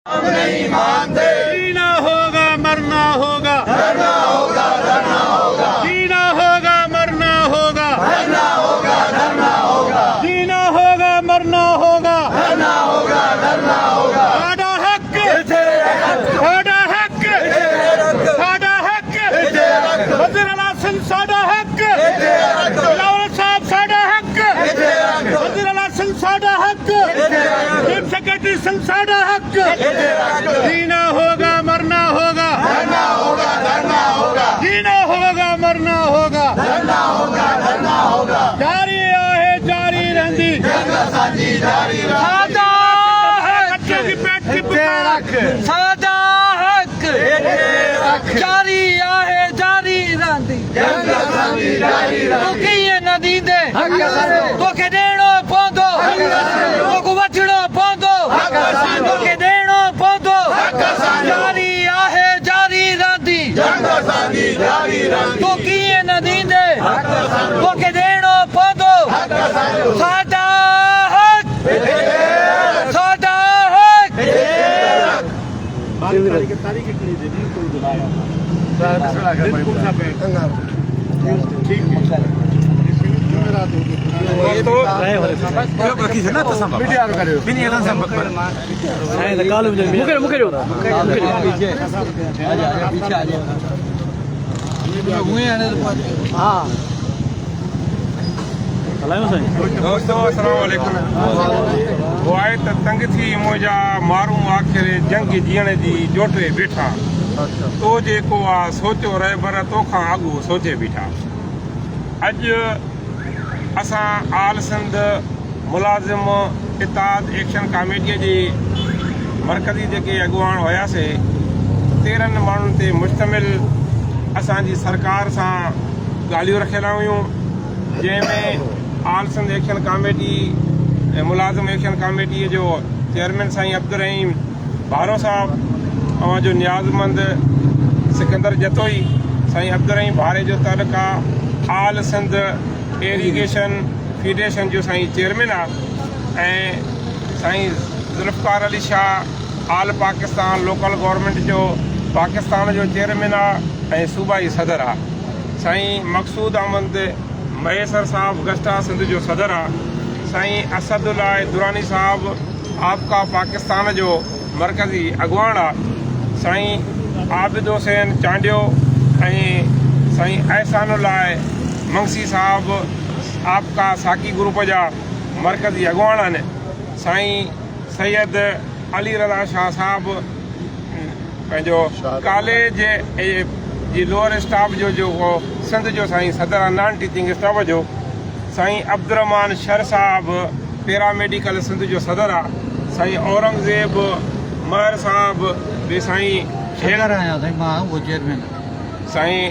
हम नहीं मानते। जीना होगा मरना होगा, धरना होगा धरना होगा, जीना होगा मरना होगा, धरना होगा धरना होगा, जीना होगा मरना होगा, धरना होगा धरना होगा। साडा हक, इत्थे रख, साडा हक, इत्थे रख, साडा हक, इत्थे रख, वज़ीर आला सिंध साडा हक, इत्थे रख, बिलावल साहब साडा हक, इत्थे रख, वज़ीर आला सिंध साडा हक, इत्थे रख, चीफ सेक्रेटरी सिंध साडा हक। इत्थे रख। जीना होगा मरना होगा, धरना होगा धरना होगा, जीना होगा मरना होगा, धरना होगा धरना होगा। जारी आहे जारी रहंदी। जंग असांजी जारी रहंदी। साडा बच्चे की पेट की पुकार, साडा हक जारी आहे जारी रहंदी। जंग असांजी जारी रहंदी। तोखे न ॾींदे तोखे ॾियणो पवंदो, तोखे वठणो पवंदो, तोखे ॾियणो पवंदो। जारी आहे जारी रहंदी। जंग असांजी जारी रहंदी। तूं कीअं न ॾींदे तोखे ॾियणो पवंदो। साडा हक, साडा हक। तारीख कितनी दे दी कोई दोबारा बिल्कुल सब ठीक है। दोस्तों अस्सलाम वालेकुम। वो आहे त तंग थी मुंहिंजा माण्हू आख़िर जंग जीअण जी जोटे बीठा। तो जेको आहे सोचियो रहे पर तोखां अॻु सोचे बीठा। अॼु असां आल सिंध मुलाज़िम इताद एक्शन कमेटीअ जी मरकज़ी जेके अॻुवान हुयासीं 13 माण्हुनि ते मुश्तमिल असांजी सरकार सां ॻाल्हियूं रखियल हुयूं, जंहिंमें आल सिंध एक्शन कमेटी मुलाज़िम एक्शन कमेटीअ जो चेयरमैन साईं अब्दुल रहीम भारो साहब ऐं जो नियाज़मंद सिकंदर जतोई, साईं अब्दुल रहीम भारे जो तालुका आल सिंध इरीगेशन फेडरेशन जो साईं चेयरमैन आहे, ऐं साईं ज़ुल्फ़कार अली शाह आल पाकिस्तान लोकल गवर्नमेंट जो पाकिस्तान जो चेयरमैन आहे ऐं सूबाई सदर आहे। साईं मक़सूद अहमद मयसर साहब गस्टा सिंध जो सदर आहे। साईं असदुल्ला दुरानी साहब आपका पाकिस्तान जो मरकज़ी अॻुवान आहे। साईं आबिद हुसैन चांडियो ऐं साईं अहसानुल्ला मंगसी साहब आपका साकी ग्रुप जा मरकज़ी अॻुवान आहिनि। साईं सैयद अली रज़ा शाह साहब पंहिंजो कॉलेज जी लोअर स्टाफ जो जेको सिंध जो साईं सदर आहे नॉन टीचिंग स्टाफ जो। साईं अब्दुर्रहमान शर साहब पैरामेडिकल सिंध जो सदर आहे। साईं औरंगज़ेब महर साहब बि साईं साईं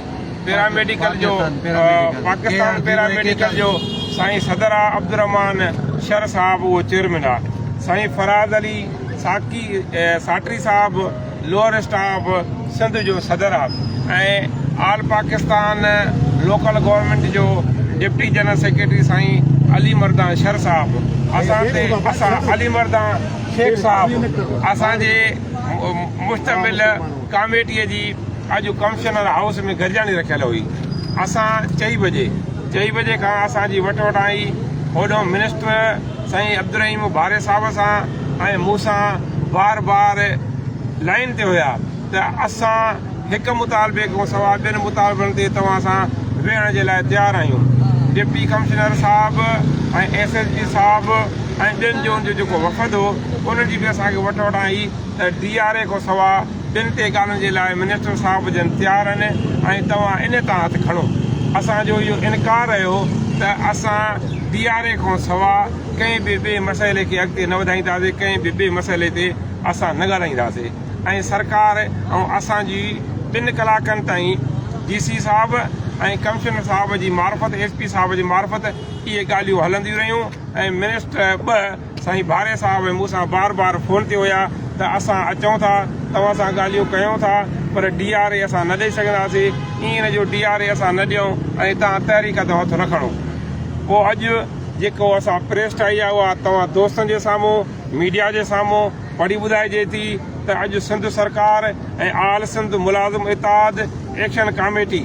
पैरामेडिकल जो पाकिस्तान पैरामेडिकल जो साईं सदर आहे अब्दुर्रहमान शर साहब उहो चेयरमैन आहे। साईं फराज़ अली साटरी साहब लोअर स्टाफ सिंध जो सदर आहे। ऐं आल पाकिस्तान लोकल गवर्नमेंट जो डिप्टी जनरल सेक्रेटरी साईं अली मर्दान शर साहब। असां अली मर्दान शेख साहब असांजे मुश्तमिल कमेटीअ जी अॼु कमिश्नर हाउस में गॾिजाणी रखियल हुई। असां 4 बजे खां असांजी वठ आई। होॾो मिनिस्टर साईं अब्दुल रहीम भारे साहब सां ऐं मूंसां बार लाइन ते हुया त असां हिकु मुतालबे खां सवाइ 2 मुतालबनि ते तव्हां सां वेहण जे लाइ तयारु आहियूं। डिप्टी कमिश्नर साहब ऐं SSP साहब ऐं ॿियनि जो जेको वफ़द हो उन जी बि असांखे वठ आई त DRA खां सवाइ 2 ते ॻाल्हियुनि जे लाइ मिनिस्टर साहब जन तयारु आहिनि ऐं तव्हां इन तां हथु खणो। असांजो इहो इनकार रहियो त असां DRA खां सवाइ कंहिं बि ॿिए मसइले खे अॻिते न वधाईंदासीं, कंहिं बि ॿिए मसइले ते असां न ॻाल्हाईंदासीं। ऐं सरकार ऐं असांजी 2 कलाकनि ताईं DC साहब ऐं कमिश्नर साहब जी मार्फत SP साहब जी मार्फत इहे ॻाल्हियूं हलंदियूं रहियूं। ऐं मिनिस्टर 2 साईं भारे साहब मूंसां बार फ़ोन ते हुया त असां अचूं था, तव्हां सां ॻाल्हियूं कयूं था, पर DRA असां न ॾेई सघंदासीं। ईअं जो DRA असां न ॾियूं ऐं तव्हां तहरीक ते हथु न खणो। पोइ अॼु जेको असां प्रेस ठाही आहे उहा तव्हां दोस्तनि जे साम्हूं मीडिया जे साम्हूं पढ़ी ॿुधाइजे थी त अॼु सिंध सरकार ऐं आल सिंध मुलाज़िम इत्तेहाद एक्शन कमेटी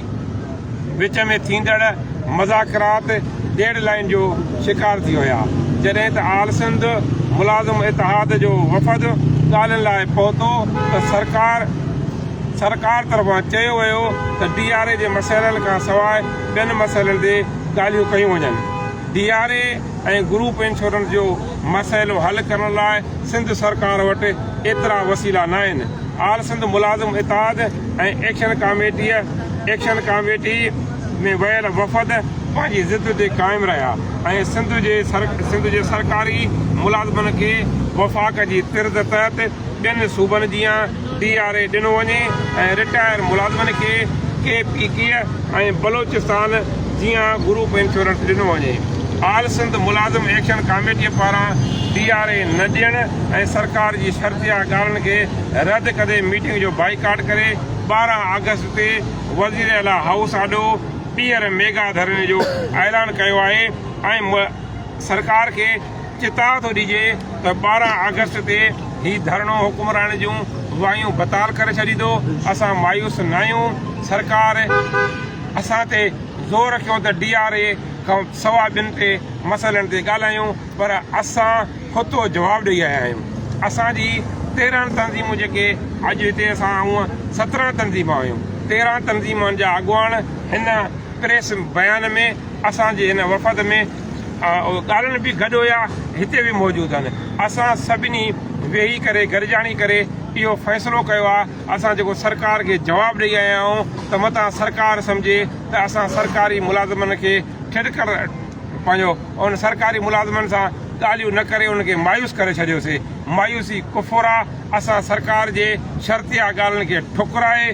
विच में थींदड़ मज़ाकरात डेड लाइन जो शिकार थी विया जॾहिं त आल सिंध मुलाज़िम इत्तेहाद जो वफ़द ॻाल्हियुनि लाइ पहुतो त सरकार तरफ़ां चयो वियो त DRA जे मसइलनि खां सवाइ ॿियनि मसइलनि ते ॻाल्हियूं कयूं वञनि। DRA ऐं ग्रुप इंश्योरेंस जो मसइलो हल करण लाइ सिंध सरकार वटि एतिरा वसीला न आहिनि। आल सिंध मुलाज़िम इत्तेहाद ऐं एक्शन कमेटी में वियल वफ़द पंहिंजी ज़िद ते क़ाइमु रहिया ऐं सिंध जे सरकारी मुलाज़िमनि खे वफ़ाक़ जी तिर्द तहत ॿियनि सूबनि जीअं DRA ॾिनो वञे ऐं रिटायर मुलाज़िमनि खे KPK ऐं बलोचिस्तान जीअं ग्रुप इंश्योरेंस ॾिनो वञे। आल सिंध मुलाज़िम एक्शन कमेटीअ पारां DRA न ॾियण ऐं सरकार जी शर्तिया ॻाल्हियुनि खे रद्द कंदे मीटिंग जो बाइकाट करे 12 अगस्त ते वज़ीर आला हाउस आॾो ॿीहर मेगा धरणे जो ऐलान कयो आहे ऐं सरकार खे चिताव थो ॾिजे त 12 अगस्त ते ही धरणो हुकुमरान जूं वायूं बताल करे छॾींदो। असां मायूस न आहियूं। सरकार असां ते ज़ोर रखियो त DRA खां सवा ॿिनि ते मसइलनि ते ॻाल्हायूं पर असां खुतो जवाबु ॾेई आया आहियूं। असांजी 13 तंज़ीमूं जेके अॼु हिते असां हूअं 17 तंज़ीमां हुयूं 13 तंज़ीमनि जा अॻुवान हिन प्रेस बयान में असांजे हिन वफ़द में ॻाल्हियुनि बि गॾु हुया हिते बि मौजूदु आहिनि। असां सभिनी वेही करे गॾिजाणी करे इहो फ़ैसिलो कयो आहे असां जेको सरकार खे जवाबु ॾेई आया आहियूं त मतां सरकार सम्झे त असां सरकारी मुलाज़िमनि खे ठिड़कर पंहिंजो उन सरकारी मुलाज़िमनि सां ॻाल्हियूं न करे उनखे मायूस करे छॾियोसीं। मायूसी कुफुर आहे। असां सरकार जे शर्तिया ॻाल्हियुनि खे ठुकराए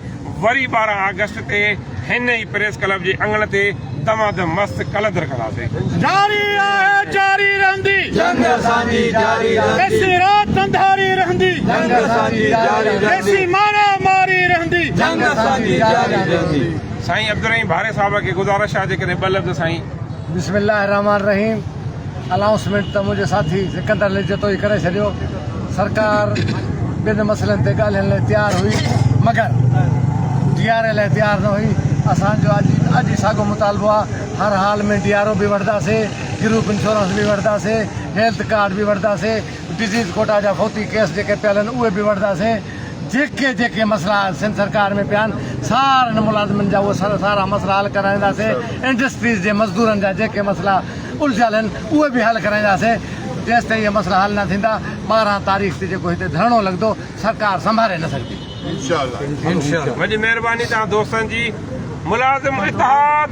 वरी 12 अगस्त ते हिन ई प्रेस क्लब जे अंगण ते तमामु मस्त कलंदर कंदासीं। जारी आहे जारी रहंदी जंग असांजी जारी रहंदी ऐसी रात अंधारी रहंदी जंग असांजी जारी रहंदी ऐसी मारा मारी रहंदी जंग असांजी जारी रहंदी। साईं अब्दुल रहीम भारे साहब खे गुज़ारिश आहे जेकॾहिं ॿ लफ़्ज़ साईं। बिस्मिल्लाहिर्रहमानिर्रहीम। अनाउंसमेंट त मुंहिंजे साथी सिकंदर लिजतो ई करे छॾियो। सरकार ॿिनि मसइलनि ते ॻाल्हाइण लाइ तयारु हुई मगर DRA लाइ तयारु न हुई। असांजो अॼु साॻियो मुतालबो आहे हर हाल में DRO बि वठंदासीं ग्रुप इंश्योरेंस बि वठंदासीं हेल्थ कार्ड बि वठंदासीं डिज़ीज़ कोटा जा फौती केस जेके पियल आहिनि उहे बि वठंदासीं। जेके मसइला सिंध सरकार में पिया आहिनि सारनि मुलाज़िमनि जा उहे सारा मसइला हल कराईंदासीं। इंडस्ट्रीज़ जे मज़दूरनि जा जेके मसइला उलझियल आहिनि उहे बि हल कराईंदासीं। जेसि ताईं इहे मसइला हल न थींदा 12 तारीख़ ते जेको हिते धरणो लॻंदो सरकार संभाले न सघंदी। वॾी महिरबानी तव्हां दोस्तनि जी। मुलाज़िम इत्तेहाद